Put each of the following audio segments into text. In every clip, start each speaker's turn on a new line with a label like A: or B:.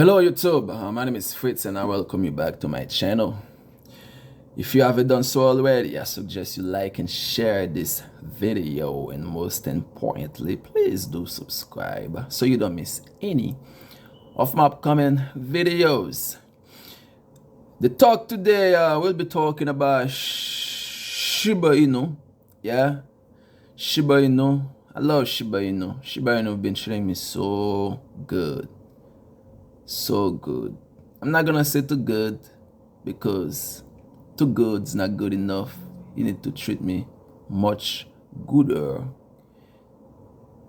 A: Hello YouTube, my name is Fritz and I welcome you back to my channel. If you haven't done so already, I suggest you like and share this video, and most importantly, please do subscribe so you don't miss any of my upcoming videos. The talk today, we'll be talking about Shiba Inu. Yeah, Shiba Inu. I love Shiba Inu. Shiba Inu been treating me so good. So good. I'm not gonna say too good, because too good's not good enough. You need to treat me much gooder.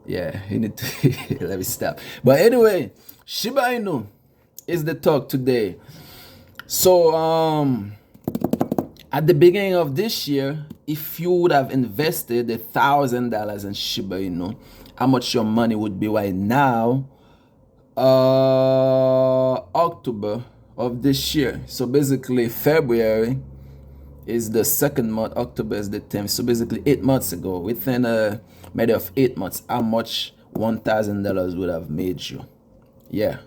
A: Yeah, you need to let me stop. But anyway, Shiba Inu is the talk today. So at the beginning of this year, if you would have invested $1,000 in Shiba Inu, how much your money would be right now? October of this year. So basically February is the second month, October is the 10th. So basically 8 months ago, within a matter of 8 months, how much $1,000 would have made you? Yeah,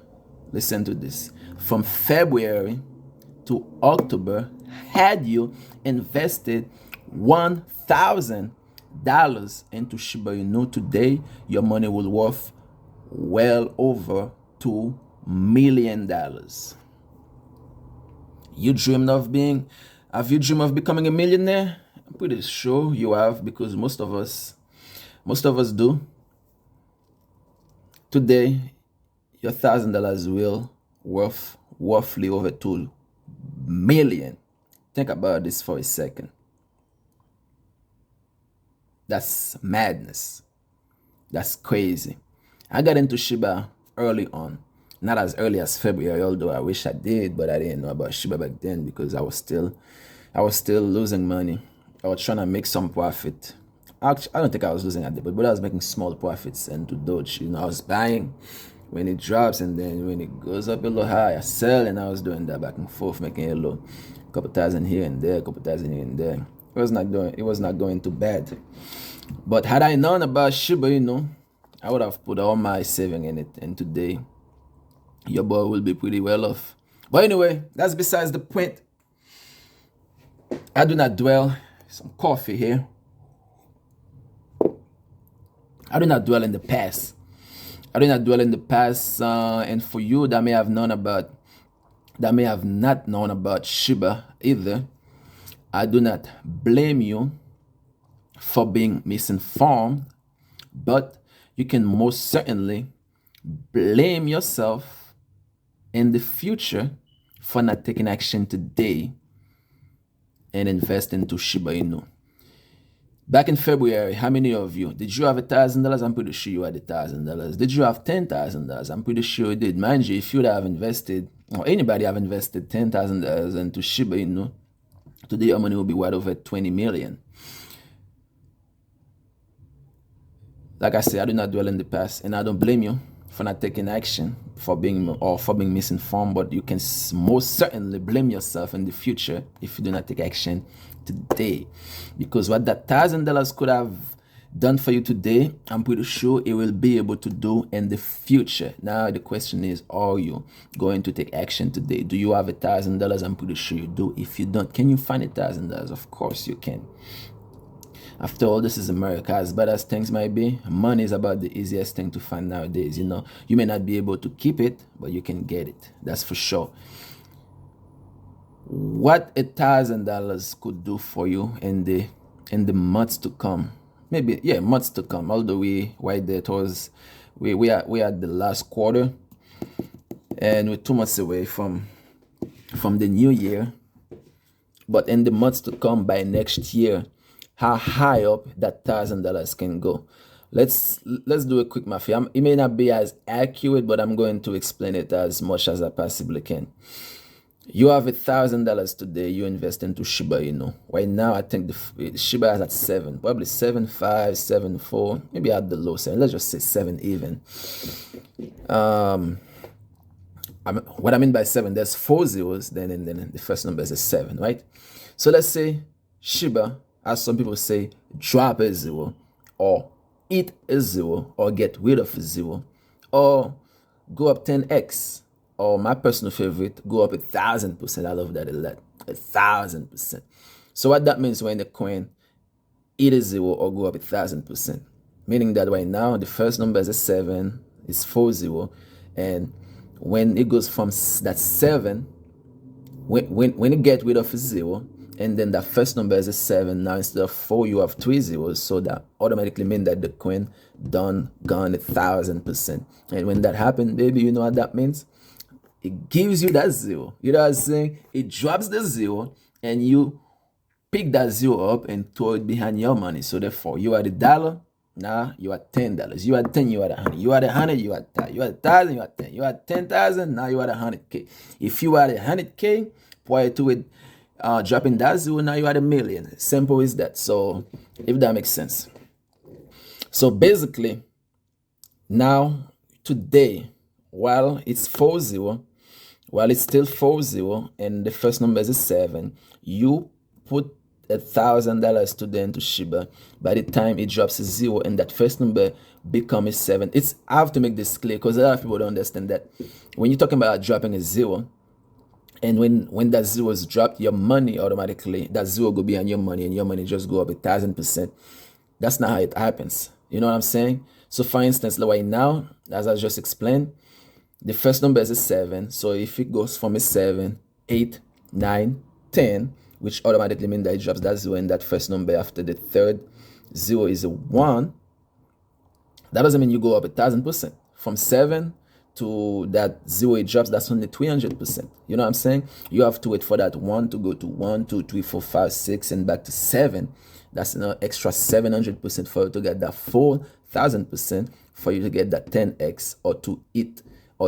A: listen to this. From February to October, had you invested $1,000 into Shiba Inu, today your money will worth well over $2 million. You dreamed of have you dreamed of becoming a millionaire? I'm pretty sure you have, because most of us do. Today, your $1,000 will worth roughly over $2 million. Think about this for a second. That's madness. That's crazy. I got into Shiba early on, not as early as February, although I wish I did, but I didn't know about Shiba back then because I was still losing money. I was trying to make some profit. Actually, I don't think I was losing at the but I was making small profits into Doge. You know, I was buying when it drops, and then when it goes up a little high, I sell, and I was doing that back and forth, making a little couple thousand here and there, couple thousand here and there. It was not going too bad. But had I known about Shiba, I would have put all my saving in it, and today your boy will be pretty well off. But anyway, that's besides the point. I do not dwell. Some coffee here. I do not dwell in the past. I do not dwell in the past. And for you that may have not known about Shiba either, I do not blame you for being misinformed, but you can most certainly blame yourself in the future for not taking action today and invest into Shiba Inu. Back in February, how many of you, did you have $1,000? I'm pretty sure you had $1,000. Did you have $10,000? I'm pretty sure you did. Mind you, if you'd have invested, or anybody have invested $10,000 into Shiba Inu, today your money will be well over 20 million. Like I said, I do not dwell in the past, and I don't blame you for not taking action, for being misinformed, but you can most certainly blame yourself in the future if you do not take action today. Because what that $1,000 could have done for you today, I'm pretty sure it will be able to do in the future. Now the question is, are you going to take action today? Do you have $1,000? I'm pretty sure you do. If you don't, can you find $1,000? Of course you can. After all, this is America. As bad as things might be, money is about the easiest thing to find nowadays. You may not be able to keep it, but you can get it. That's for sure. What $1,000 could do for you in the months to come? Maybe, yeah, months to come. Although we are at the last quarter, and we're 2 months away from the new year. But in the months to come, by next year, how high up that $1,000 can go? Let's do a quick math. It may not be as accurate, but I'm going to explain it as much as I possibly can. You have $1,000 today. You invest into Shiba Inu. Right now, I think the Shiba is at 7, probably 7.5, 7.4, maybe at the low 7. Let's just say 7 even. What I mean by 7, there's 4 zeros. Then the first number is a 7, right? So let's say Shiba, as some people say, drop a 0, or eat a 0, or get rid of a 0, or go up 10x. or my personal favorite, go up 1,000%. I love that a lot. 1,000%. So what that means when the coin either zero or go up 1,000%, meaning that right now the first number is a 7, is 40, and when it goes from that 7, when you get rid of a 0, and then the first number is a 7, now instead of 4 you have 3 zeros, so that automatically means that the coin gone 1,000%. And when that happens, baby, you know what that means? It gives you that 0. You know what I'm saying? It drops the 0, and you pick that 0 up and throw it behind your money. So therefore, you are the dollar, now you are $10. You are 10, you are 100. You are 100, you are 1,000. You are 1,000, you are 10. You are 10,000, now you are 100K. If you are 100K, prior to it dropping that 0, now you are 1,000,000. Simple as that. So if that makes sense. So basically, now today, while it's 40, while it's still 40, and the first number is a 7, you put $1,000 today into SHIBA. By the time it drops a 0 and that first number becomes a 7, I have to make this clear because a lot of people don't understand that when you're talking about dropping a 0, and when that 0 is dropped, your money automatically, that 0 go behind your money, and your money just go up 1,000%. That's not how it happens. You know what I'm saying? So for instance, right now, as I just explained, the first number is a 7. So if it goes from a 7, 8, 9, 10, which automatically means that it drops that 0, and that first number after the third 0 is a 1, that doesn't mean you go up 1,000%. From 7 to that 0 it drops, that's only 300%. You know what I'm saying? You have to wait for that 1 to go to 1, 2, 3, 4, 5, 6, and back to 7. That's an extra 700% for you to get that full 1,000%, for you to get that 10x, or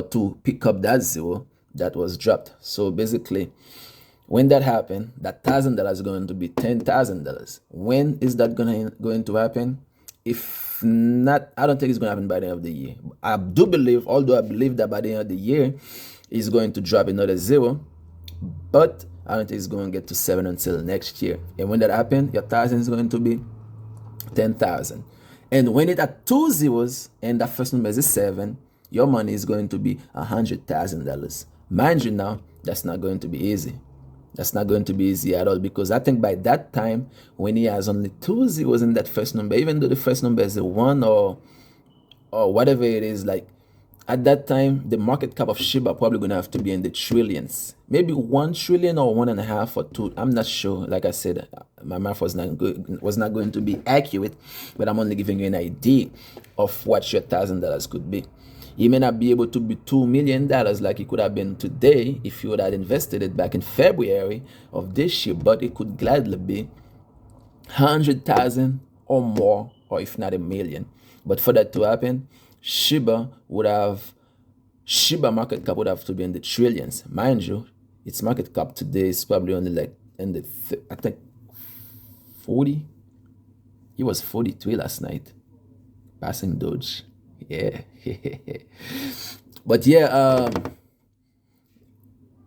A: to pick up that 0 that was dropped. So basically, when that happens, that $1,000 is going to be $10,000. When is that going to happen? If not, I don't think it's going to happen by the end of the year. I do believe, although I believe that by the end of the year, it's going to drop another 0, but I don't think it's going to get to 7 until next year. And when that happens, your 1,000 is going to be 10,000. And when it at 2 zeros and that first number is a 7, your money is going to be $100,000. Mind you now, that's not going to be easy. That's not going to be easy at all, because I think by that time, when he has only 2 zeros in that first number, even though the first number is a 1 or whatever it is, like at that time, the market cap of SHIBA probably going to have to be in the trillions. Maybe 1 trillion or 1.5 or 2. I'm not sure. Like I said, my math was not going to be accurate, but I'm only giving you an idea of what your $1,000 could be. You may not be able to be $2 million like it could have been today if you would have invested it back in February of this year, but it could gladly be 100,000 or more, or if not 1,000,000. But for that to happen, SHIBA market cap would have to be in the trillions. Mind you, its market cap today is probably only like in the, I think 40. It was 43 last night, passing Doge. Yeah. But yeah,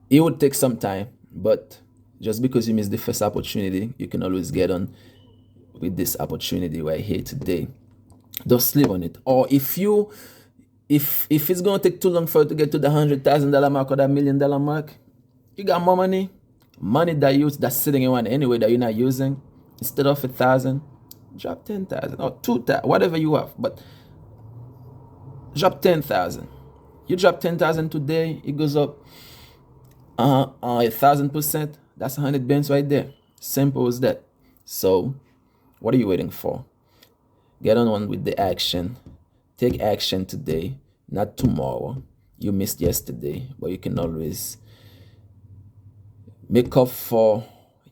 A: it would take some time, but just because you missed the first opportunity, you can always get on with this opportunity right here today. Don't sleep on it. Or if it's gonna take too long for you to get to the $100,000 mark or that $1 million mark, you got more money that's sitting in one anyway that you're not using. Instead of 1,000, drop 10,000 or 2,000, whatever you have, but drop 10,000. You drop 10,000 today, it goes up 1,000%. That's 100 bins right there. Simple as that. So what are you waiting for? Get on with the action. Take action today, not tomorrow. You missed yesterday, but you can always make up for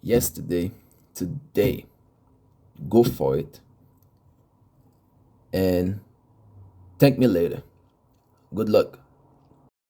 A: yesterday today. Go for it. And thank me later. Good luck.